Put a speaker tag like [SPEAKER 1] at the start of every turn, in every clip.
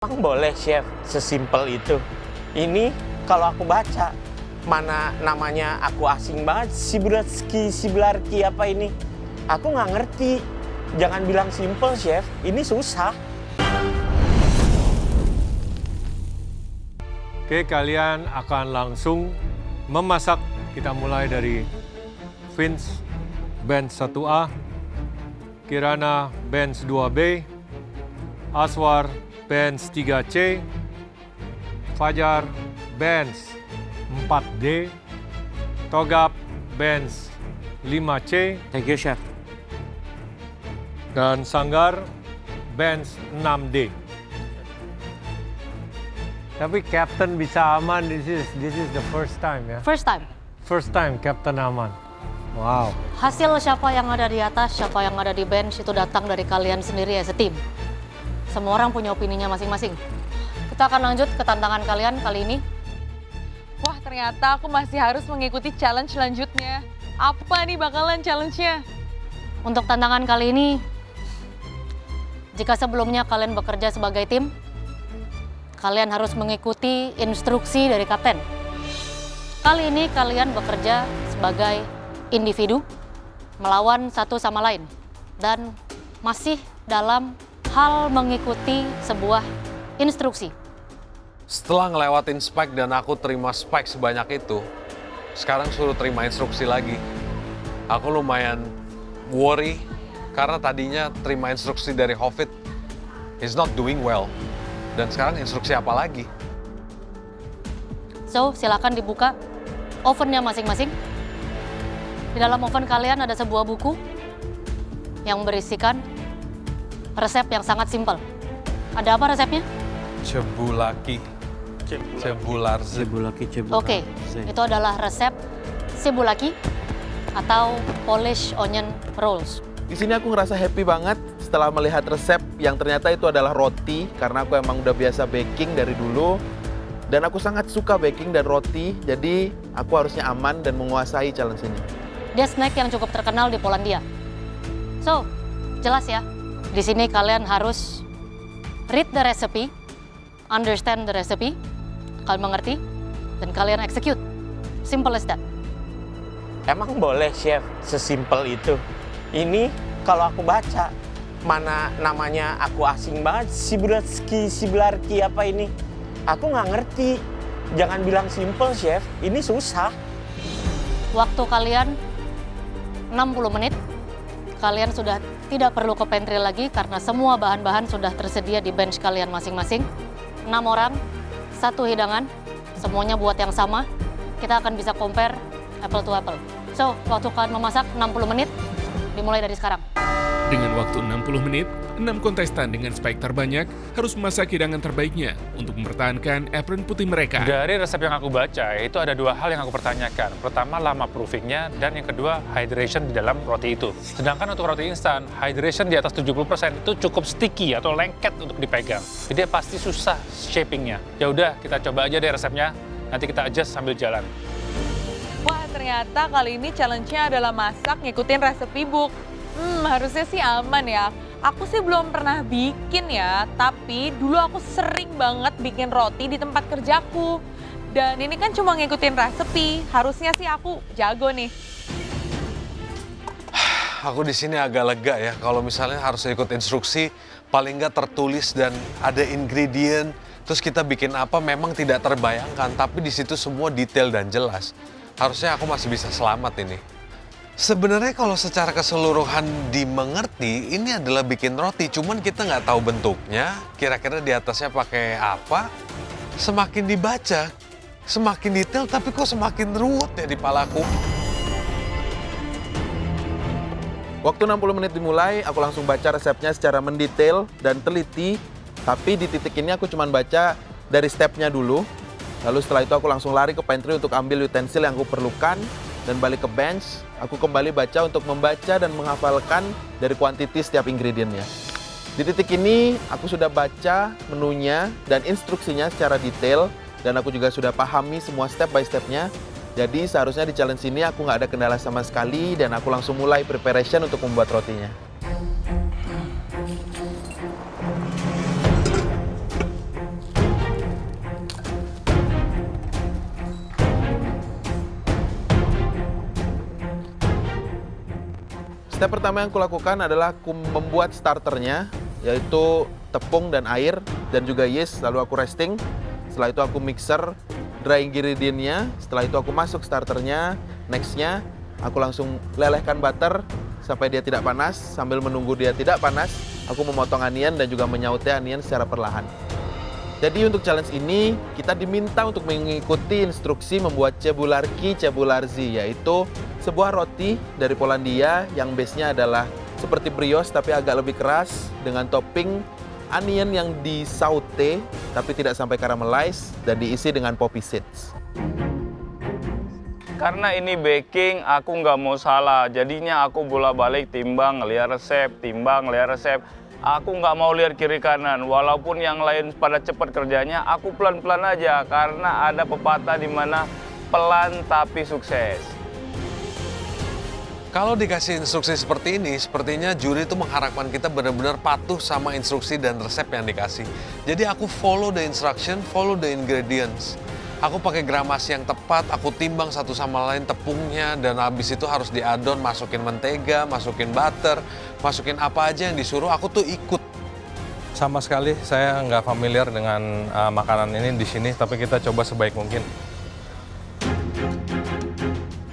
[SPEAKER 1] Emang boleh, Chef, sesimpel itu. Ini kalau aku baca, mana namanya aku asing banget, Siblarki apa ini. Aku nggak ngerti. Jangan bilang simple, Chef. Ini susah.
[SPEAKER 2] Oke, kalian akan langsung memasak. Kita mulai dari Vince, bench 1A, Kirana, bench 2B, Aswar, bench 3C, Fajar, bench 4D, Togap, bench 5C,
[SPEAKER 1] Thank you, Chef.
[SPEAKER 2] dan Sanggar, bench 6D. Tapi Captain bisa aman, this is the first time ya.
[SPEAKER 3] First time.
[SPEAKER 2] First time Captain aman. Wow.
[SPEAKER 3] Hasil siapa yang ada di atas, siapa yang ada di bench itu datang dari kalian sendiri as a team. Semua orang punya opininya masing-masing. Kita akan lanjut ke tantangan kalian kali ini.
[SPEAKER 4] Wah, ternyata aku masih harus mengikuti challenge selanjutnya. Apa nih bakalan challenge-nya?
[SPEAKER 3] Untuk tantangan kali ini, jika sebelumnya kalian bekerja sebagai tim, kalian harus mengikuti instruksi dari kapten. Kali ini kalian bekerja sebagai individu, melawan satu sama lain, dan masih dalam hal mengikuti sebuah instruksi.
[SPEAKER 5] Setelah ngelewatin spike dan aku terima spike sebanyak itu, sekarang suruh terima instruksi lagi. Aku lumayan worry karena tadinya terima instruksi dari Hovid, he's not doing well. Dan sekarang instruksi apa lagi?
[SPEAKER 3] So, silakan dibuka ovennya masing-masing. Di dalam oven kalian ada sebuah buku yang berisikan resep yang sangat simpel. Ada apa resepnya?
[SPEAKER 5] Cebulaki. Cebularze.
[SPEAKER 3] Oke, itu adalah resep sibulaki atau Polish onion rolls.
[SPEAKER 6] Di sini aku ngerasa happy banget setelah melihat resep yang ternyata itu adalah roti karena aku emang udah biasa baking dari dulu dan aku sangat suka baking dan roti, jadi aku harusnya aman dan menguasai challenge ini.
[SPEAKER 3] Dia snack yang cukup terkenal di Polandia. So, jelas ya, di sini kalian harus read the recipe, understand the recipe, kalian mengerti, dan kalian execute. Simple as that.
[SPEAKER 1] Emang boleh, Chef, sesimpel itu. Ini kalau aku baca, mana namanya aku asing banget, Siblarki apa ini. Aku nggak ngerti. Jangan bilang simple, Chef. Ini susah.
[SPEAKER 3] Waktu kalian 60 menit. Kalian sudah tidak perlu ke pantry lagi karena semua bahan-bahan sudah tersedia di bench kalian masing-masing. 6 orang, 1 hidangan, semuanya buat yang sama. Kita akan bisa compare apple to apple. So, waktu kalian memasak 60 menit, dimulai dari sekarang.
[SPEAKER 7] Dengan waktu 60 menit, 6 kontestan dengan spike terbanyak harus memasak hidangan terbaiknya untuk mempertahankan apron putih mereka.
[SPEAKER 8] Dari resep yang aku baca, itu ada 2 hal yang aku pertanyakan. Pertama, lama proofingnya, dan yang kedua, hydration di dalam roti itu. Sedangkan untuk roti instan, hydration di atas 70% itu cukup sticky atau lengket untuk dipegang. Jadi pasti susah shapingnya. Ya udah, kita coba aja deh resepnya, nanti kita adjust sambil jalan.
[SPEAKER 4] Wah, ternyata kali ini challenge-nya adalah masak ngikutin resep book. Harusnya sih aman ya. Aku sih belum pernah bikin ya, tapi dulu aku sering banget bikin roti di tempat kerjaku. Dan ini kan cuma ngikutin resepi, harusnya sih aku jago nih.
[SPEAKER 5] Aku di sini agak lega ya, kalau misalnya harus ikut instruksi, paling nggak tertulis dan ada ingredient, terus kita bikin apa memang tidak terbayangkan, tapi di situ semua detail dan jelas. Harusnya aku masih bisa selamat ini. Sebenarnya kalau secara keseluruhan dimengerti, ini adalah bikin roti, cuman kita nggak tahu bentuknya, kira-kira di atasnya pakai apa. Semakin dibaca, semakin detail, tapi kok semakin ruwet ya di palaku.
[SPEAKER 6] Waktu 60 menit dimulai, aku langsung baca resepnya secara mendetail dan teliti, tapi di titik ini aku cuma baca dari stepnya dulu. Lalu setelah itu aku langsung lari ke pantry untuk ambil utensil yang aku perlukan dan balik ke bench. Aku kembali baca untuk membaca dan menghafalkan dari kuantiti setiap ingredientnya. Di titik ini aku sudah baca menunya dan instruksinya secara detail dan aku juga sudah pahami semua step by stepnya. Jadi seharusnya di challenge ini aku nggak ada kendala sama sekali dan aku langsung mulai preparation untuk membuat rotinya. Step pertama yang aku lakukan adalah aku membuat starternya, yaitu tepung dan air dan juga yeast, lalu aku resting. Setelah itu aku mixer dry ingredient-nya, setelah itu aku masuk starternya. Next-nya aku langsung lelehkan butter sampai dia tidak panas. Sambil menunggu dia tidak panas, aku memotong onion dan juga menyaute onion secara perlahan. Jadi untuk challenge ini, kita diminta untuk mengikuti instruksi membuat cebularki cebularzi, yaitu sebuah roti dari Polandia yang base-nya adalah seperti brioche tapi agak lebih keras dengan topping onion yang disaute tapi tidak sampai caramelize dan diisi dengan poppy seeds.
[SPEAKER 9] Karena ini baking, aku nggak mau salah. Jadinya aku bolak-balik timbang, lihat resep, timbang, lihat resep. Aku nggak mau lihat kiri kanan, walaupun yang lain pada cepat kerjanya, aku pelan-pelan aja karena ada pepatah di mana pelan tapi sukses.
[SPEAKER 5] Kalau dikasih instruksi seperti ini, sepertinya juri itu mengharapkan kita benar-benar patuh sama instruksi dan resep yang dikasih. Jadi aku follow the instruction, follow the ingredients. Aku pakai gramasi yang tepat, aku timbang satu sama lain tepungnya, dan habis itu harus diadon, masukin mentega, masukin butter, masukin apa aja yang disuruh, aku tuh ikut.
[SPEAKER 10] Sama sekali saya nggak familiar dengan makanan ini di sini, tapi kita coba sebaik mungkin.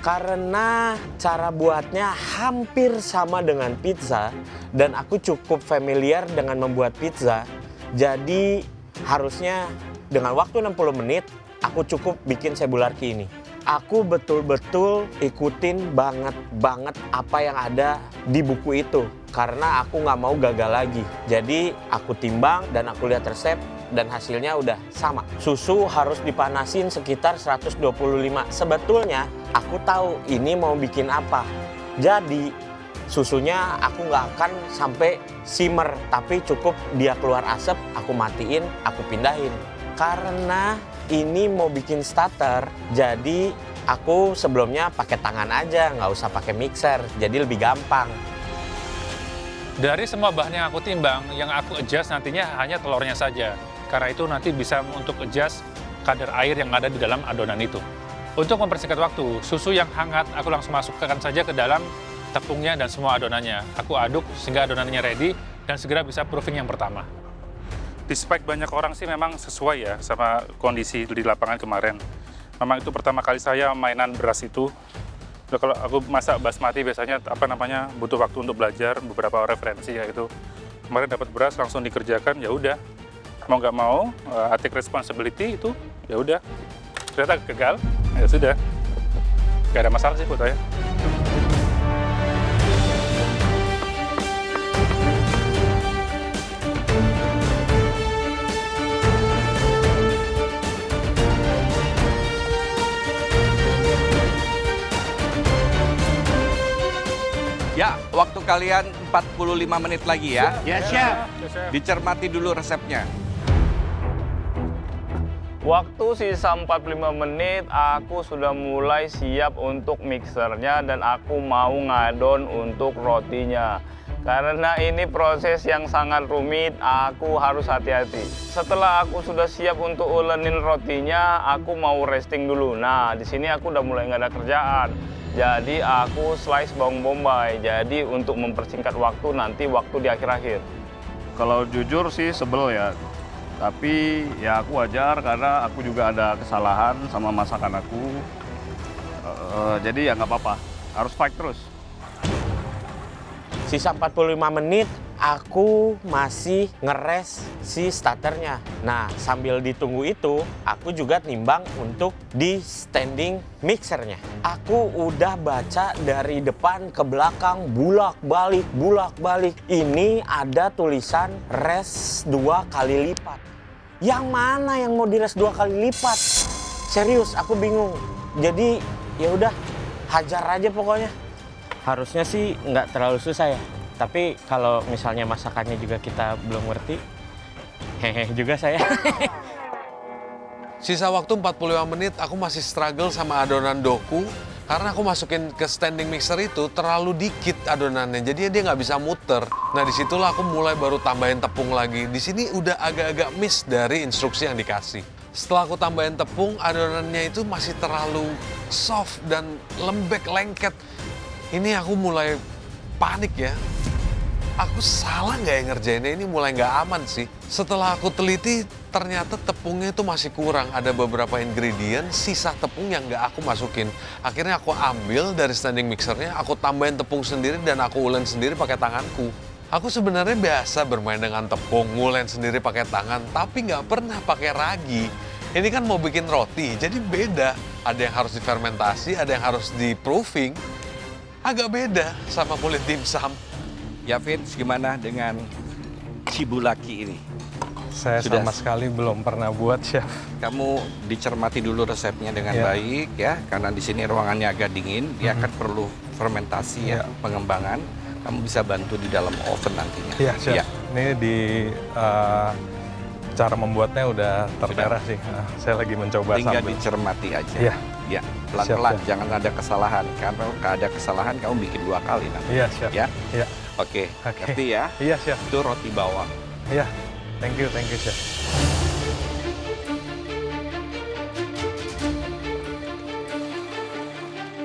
[SPEAKER 1] Karena cara buatnya hampir sama dengan pizza dan aku cukup familiar dengan membuat pizza, jadi harusnya dengan waktu 60 menit aku cukup bikin cebularki ini. Aku betul-betul ikutin banget apa yang ada di buku itu karena aku nggak mau gagal lagi. Jadi aku timbang dan aku lihat resep dan hasilnya udah sama. Susu harus dipanasin sekitar 125. Sebetulnya aku tahu ini mau bikin apa. Jadi susunya aku nggak akan sampai simmer, tapi cukup dia keluar asap, aku matiin, aku pindahin. Karena ini mau bikin starter, jadi aku sebelumnya pakai tangan aja, nggak usah pakai mixer, jadi lebih gampang.
[SPEAKER 8] Dari semua bahan yang aku timbang, yang aku adjust nantinya hanya telurnya saja. Karena itu nanti bisa untuk adjust kadar air yang ada di dalam adonan itu. Untuk mempersingkat waktu, susu yang hangat aku langsung masukkan saja ke dalam tepungnya dan semua adonannya. Aku aduk sehingga adonannya ready dan segera bisa proofing yang pertama. Di spek banyak orang sih memang sesuai ya sama kondisi di lapangan kemarin. Memang itu pertama kali saya mainan beras itu. Kalau aku masak basmati biasanya butuh waktu untuk belajar beberapa referensi ya itu. Kemarin dapat beras langsung dikerjakan, ya udah. Mau nggak mau, I take responsibility itu, ya udah. Ternyata gagal, ya sudah. Gak ada masalah sih buat saya.
[SPEAKER 11] Ya, waktu kalian 45 menit lagi ya. Ya, Chef. Dicermati dulu resepnya.
[SPEAKER 9] Waktu sisa 45 menit, aku sudah mulai siap untuk mixernya dan aku mau ngadon untuk rotinya. Karena ini proses yang sangat rumit, aku harus hati-hati. Setelah aku sudah siap untuk ulenin rotinya, aku mau resting dulu. Nah, di sini aku udah mulai nggak ada kerjaan. Jadi aku slice bawang bombay. Jadi untuk mempersingkat waktu nanti waktu di akhir-akhir.
[SPEAKER 12] Kalau jujur sih sebel ya. Tapi ya aku wajar karena aku juga ada kesalahan sama masakan aku. Jadi ya nggak apa-apa. Harus fight terus.
[SPEAKER 1] Sisa 45 menit aku masih ngeres si starternya. Nah, sambil ditunggu itu, aku juga nimbang untuk di standing mixernya. Aku udah baca dari depan ke belakang, bulak-balik. Ini ada tulisan res 2 kali lipat. Yang mana yang mau di res 2 kali lipat? Serius, aku bingung. Jadi, ya udah, hajar aja pokoknya. Harusnya sih nggak terlalu susah ya. Tapi kalau misalnya masakannya juga kita belum ngerti, hehe juga saya.
[SPEAKER 5] Sisa waktu 45 menit aku masih struggle sama adonan doku. Karena aku masukin ke standing mixer itu terlalu dikit adonannya, jadi dia nggak bisa muter. Nah disitulah aku mulai baru tambahin tepung lagi. Di sini udah agak-agak miss dari instruksi yang dikasih. Setelah aku tambahin tepung, adonannya itu masih terlalu soft dan lembek, lengket. Ini aku mulai panik ya. Aku salah nggak ya ngerjainnya, ini mulai nggak aman sih. Setelah aku teliti, ternyata tepungnya itu masih kurang. Ada beberapa ingredient, sisa tepung yang nggak aku masukin. Akhirnya aku ambil dari standing mixernya, aku tambahin tepung sendiri dan aku ulen sendiri pakai tanganku. Aku sebenarnya biasa bermain dengan tepung, ngulen sendiri pakai tangan, tapi nggak pernah pakai ragi. Ini kan mau bikin roti, jadi beda. Ada yang harus difermentasi, ada yang harus di-proofing. Agak beda sama kulit dimsum.
[SPEAKER 11] Ya Vince, gimana dengan cibulaki ini?
[SPEAKER 10] Saya
[SPEAKER 11] Sudah.
[SPEAKER 10] sama sekali belum pernah buat, Chef.
[SPEAKER 11] Kamu dicermati dulu resepnya dengan
[SPEAKER 10] Ya.
[SPEAKER 11] baik ya, karena di sini ruangannya agak dingin, dia akan perlu fermentasi ya, pengembangan. Kamu bisa bantu di dalam oven nantinya.
[SPEAKER 10] Iya, Chef.
[SPEAKER 11] Ya.
[SPEAKER 10] Ini di cara membuatnya udah terdarah sih. Saya lagi mencoba
[SPEAKER 11] Tinggal
[SPEAKER 10] sambil.
[SPEAKER 11] dicermati aja.
[SPEAKER 10] Iya.
[SPEAKER 11] Ya, pelan-pelan,
[SPEAKER 10] Siap, Chef.
[SPEAKER 11] jangan ada kesalahan. Karena kalau ada kesalahan, kamu bikin 2 kali nanti.
[SPEAKER 10] Iya, Chef.
[SPEAKER 11] Ya,
[SPEAKER 10] Iya.
[SPEAKER 11] oke.
[SPEAKER 10] Oke.
[SPEAKER 11] Ngerti ya?
[SPEAKER 10] Iya, Chef.
[SPEAKER 11] Itu roti bawang.
[SPEAKER 10] Iya. Thank you, Chef.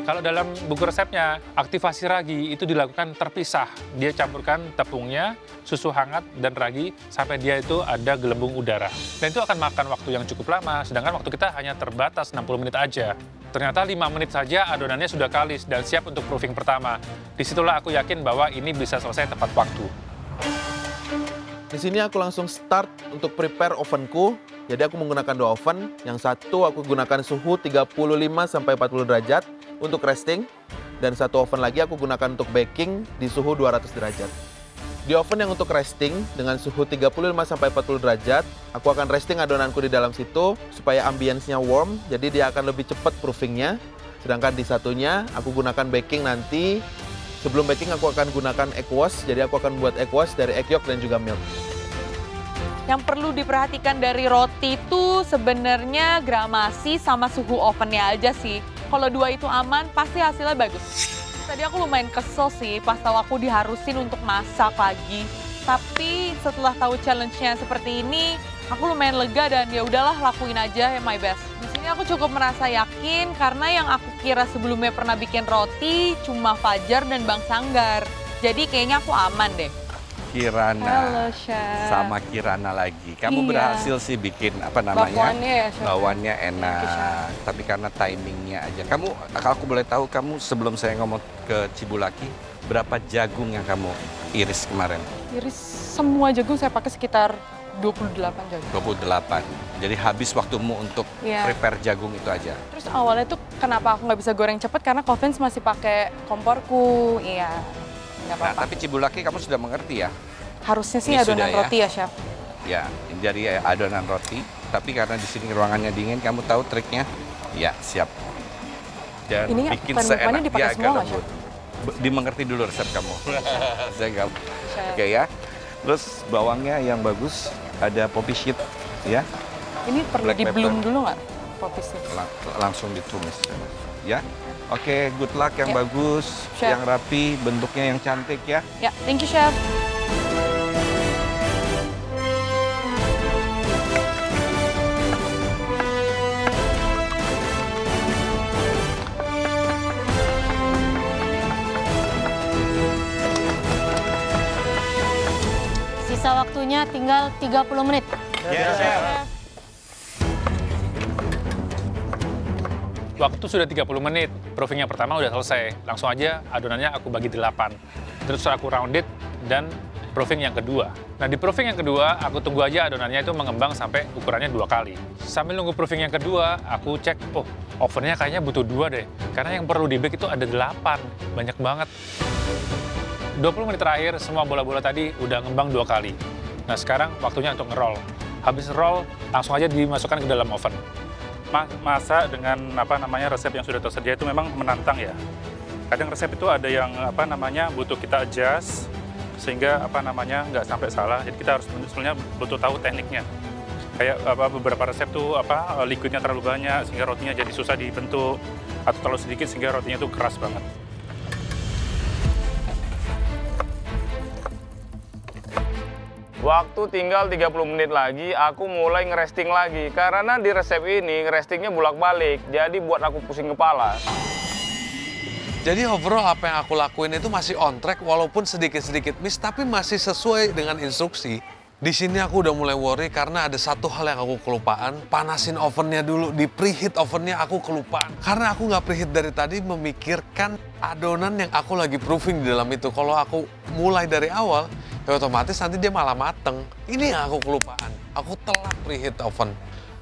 [SPEAKER 8] Kalau dalam buku resepnya, aktivasi ragi itu dilakukan terpisah. Dia campurkan tepungnya, susu hangat, dan ragi sampai dia itu ada gelembung udara. Dan itu akan makan waktu yang cukup lama, sedangkan waktu kita hanya terbatas 60 menit aja. Ternyata 5 menit saja adonannya sudah kalis dan siap untuk proofing pertama. Disitulah aku yakin bahwa ini bisa selesai tepat waktu.
[SPEAKER 6] Di sini aku langsung start untuk prepare ovenku. Jadi aku menggunakan 2 oven. Yang satu aku gunakan suhu 35-40 derajat untuk resting. Dan satu oven lagi aku gunakan untuk baking di suhu 200 derajat. Di oven yang untuk resting dengan suhu 35-40 derajat, aku akan resting adonanku di dalam situ supaya ambience-nya warm, jadi dia akan lebih cepat proofing-nya. Sedangkan di satunya aku gunakan baking nanti. Sebelum baking aku akan gunakan egg wash, jadi aku akan buat egg wash dari egg yolk dan juga milk.
[SPEAKER 4] Yang perlu diperhatikan dari roti itu sebenarnya gramasi sama suhu ovennya aja sih. Kalau 2 itu aman, pasti hasilnya bagus. Tadi aku lumayan kesel sih pas tahu aku diharusin untuk masak lagi. Tapi setelah tahu challenge-nya seperti ini, aku lumayan lega dan ya udahlah lakuin aja my best. Di sini aku cukup merasa yakin karena yang aku kira sebelumnya pernah bikin roti cuma Fajar dan Bang Sanggar. Jadi kayaknya aku aman deh.
[SPEAKER 11] Kirana.
[SPEAKER 4] Halo, Chef.
[SPEAKER 11] Sama Kirana lagi. Kamu
[SPEAKER 4] Iya.
[SPEAKER 11] berhasil sih bikin apa namanya?
[SPEAKER 4] Bakwannya ya, Chef.
[SPEAKER 11] Bawannya enak.
[SPEAKER 4] Thank you, Chef.
[SPEAKER 11] Tapi karena timingnya aja. Kamu, kalau aku boleh tahu, kamu sebelum saya ngomong ke Cibulaki, berapa jagung yang kamu iris kemarin?
[SPEAKER 4] Iris semua jagung saya pakai sekitar 28 jagung.
[SPEAKER 11] 28. Jadi habis waktumu untuk
[SPEAKER 4] Iya.
[SPEAKER 11] prepare jagung itu aja.
[SPEAKER 4] Terus awalnya tuh kenapa aku nggak bisa goreng cepet karena Covens masih pakai komporku. Iya, nggak
[SPEAKER 11] Nah,
[SPEAKER 4] apa-apa.
[SPEAKER 11] tapi Cibulaki kamu sudah mengerti ya?
[SPEAKER 4] Harusnya sih
[SPEAKER 11] Ini
[SPEAKER 4] adonan
[SPEAKER 11] sudah ya?
[SPEAKER 4] roti ya, Chef.
[SPEAKER 11] Ya, ini dari adonan roti. Tapi karena di sini ruangannya dingin, kamu tahu triknya? Ya, siap. Dan
[SPEAKER 4] Ininya
[SPEAKER 11] bikin
[SPEAKER 4] pan-pannya
[SPEAKER 11] seenak
[SPEAKER 4] dipakai
[SPEAKER 11] dia
[SPEAKER 4] semua
[SPEAKER 11] agak
[SPEAKER 4] nggak,
[SPEAKER 11] lembut. Dimengerti dulu resep kamu. Saya nggak.
[SPEAKER 4] Chef.
[SPEAKER 11] Oke ya. Terus bawangnya yang bagus, ada poppy seed ya.
[SPEAKER 4] Ini perlu
[SPEAKER 11] Black
[SPEAKER 4] di-bloom
[SPEAKER 11] pepper.
[SPEAKER 4] dulu nggak? Popisnya.
[SPEAKER 11] Langsung ditumis. Ya. Oke, good luck yang
[SPEAKER 4] Ya.
[SPEAKER 11] bagus,
[SPEAKER 4] Chef.
[SPEAKER 11] yang rapi, bentuknya yang cantik ya.
[SPEAKER 4] Ya, thank you, Chef.
[SPEAKER 3] Sisa waktunya tinggal 30 menit.
[SPEAKER 8] Waktu sudah 30 menit, proofing yang pertama udah selesai. Langsung aja adonannya aku bagi 8. Terus aku rounded dan proofing yang kedua. Nah di proofing yang kedua, aku tunggu aja adonannya itu mengembang sampai ukurannya 2 kali. Sambil nunggu proofing yang kedua, aku cek, oh ovennya kayaknya butuh 2 deh. Karena yang perlu di bake itu ada 8, banyak banget. 20 menit terakhir, semua bola-bola tadi udah ngembang 2 kali. Nah sekarang waktunya untuk nge-roll. Habis roll, langsung aja dimasukkan ke dalam oven.
[SPEAKER 13] Masak dengan resep yang sudah tersedia itu memang menantang ya. Kadang resep itu ada yang butuh kita adjust sehingga nggak sampai salah. Jadi kita harus sebenarnya butuh tahu tekniknya. Kayak beberapa resep tuh liquidnya terlalu banyak sehingga rotinya jadi susah dibentuk, atau terlalu sedikit sehingga rotinya itu keras banget.
[SPEAKER 9] Waktu tinggal 30 menit lagi, aku mulai ngeresting lagi. Karena di resep ini ngerestingnya bolak-balik, jadi buat aku pusing kepala.
[SPEAKER 5] Jadi overall apa yang aku lakuin itu masih on track walaupun sedikit-sedikit miss tapi masih sesuai dengan instruksi. Di sini aku udah mulai worry karena ada satu hal yang aku kelupaan, panasin ovennya dulu, di preheat ovennya aku kelupaan. Karena aku nggak preheat dari tadi memikirkan adonan yang aku lagi proofing di dalam itu. Kalau aku mulai dari awal, ya otomatis nanti dia malah mateng. Ini yang aku kelupaan, aku telat preheat oven.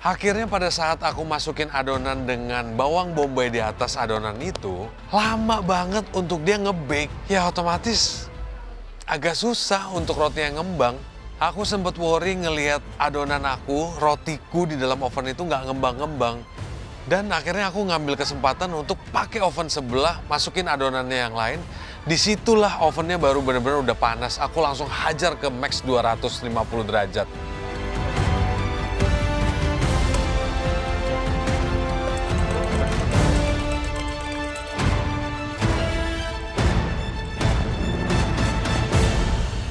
[SPEAKER 5] Akhirnya pada saat aku masukin adonan dengan bawang bombay di atas adonan itu, lama banget untuk dia nge-bake. Ya otomatis agak susah untuk roti yang ngembang. Aku sempet worry ngelihat adonan aku, rotiku di dalam oven itu nggak ngembang-ngembang. Dan akhirnya aku ngambil kesempatan untuk pakai oven sebelah, masukin adonannya yang lain. Disitulah ovennya baru benar-benar udah panas. Aku langsung hajar ke max 250 derajat.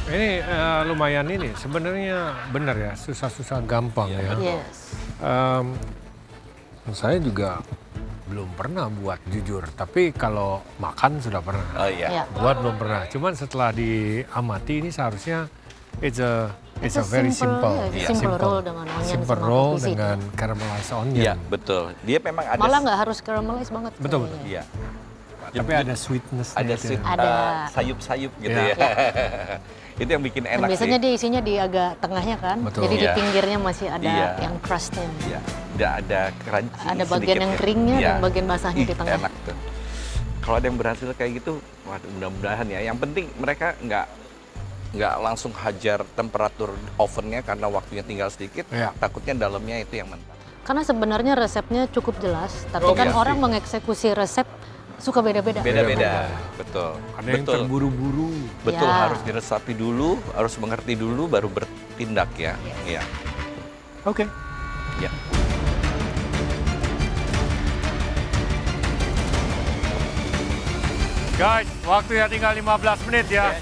[SPEAKER 2] Ini lumayan ini, sebenarnya benar ya, susah-susah gampang ya.
[SPEAKER 3] Yes.
[SPEAKER 2] Saya juga belum pernah buat jujur, tapi kalau makan sudah pernah.
[SPEAKER 11] Oh iya.
[SPEAKER 2] Buat belum pernah. Cuman setelah diamati ini seharusnya it's a very simple.
[SPEAKER 3] Simple roll dengan onion
[SPEAKER 2] Simple
[SPEAKER 3] sama
[SPEAKER 2] roll
[SPEAKER 3] isi.
[SPEAKER 2] dengan caramelized onion.
[SPEAKER 11] Iya, betul. Dia memang ada
[SPEAKER 3] Malah nggak harus caramelized banget.
[SPEAKER 2] Betul.
[SPEAKER 11] Iya.
[SPEAKER 2] Tapi ada sweetness.
[SPEAKER 11] Ada sweet,
[SPEAKER 3] Ada.
[SPEAKER 11] sayup-sayup gitu
[SPEAKER 2] Iya.
[SPEAKER 11] ya. Itu yang bikin
[SPEAKER 3] Dan
[SPEAKER 11] enak
[SPEAKER 3] biasanya
[SPEAKER 11] sih.
[SPEAKER 3] dia isinya di agak tengahnya kan.
[SPEAKER 2] Betul.
[SPEAKER 3] Jadi di
[SPEAKER 11] Iya.
[SPEAKER 3] pinggirnya masih ada
[SPEAKER 11] Iya.
[SPEAKER 3] yang crustnya.
[SPEAKER 11] Iya. Ada crunchy
[SPEAKER 3] Ada bagian
[SPEAKER 11] sedikit
[SPEAKER 3] yang
[SPEAKER 11] ya.
[SPEAKER 3] keringnya
[SPEAKER 11] Iya.
[SPEAKER 3] dan bagian basahnya di
[SPEAKER 11] Ih,
[SPEAKER 3] tengah.
[SPEAKER 11] Enak tuh. Kalau ada yang berhasil kayak gitu, waduh mudah-mudahan ya. Yang penting mereka nggak langsung hajar temperatur ovennya karena waktunya tinggal sedikit.
[SPEAKER 2] Iya.
[SPEAKER 11] Takutnya dalamnya itu yang mentah.
[SPEAKER 3] Karena sebenarnya resepnya cukup jelas, tapi
[SPEAKER 11] Oh,
[SPEAKER 3] kan
[SPEAKER 11] iya.
[SPEAKER 3] orang mengeksekusi resep suka beda-beda.
[SPEAKER 11] Beda-beda, betul.
[SPEAKER 2] Ada yang terburu-buru.
[SPEAKER 11] Betul,
[SPEAKER 3] Ya.
[SPEAKER 11] harus diresapi dulu, harus mengerti dulu, baru bertindak ya. Iya.
[SPEAKER 2] Oke.
[SPEAKER 11] Ya.
[SPEAKER 2] Guys, waktunya tinggal 15 menit ya.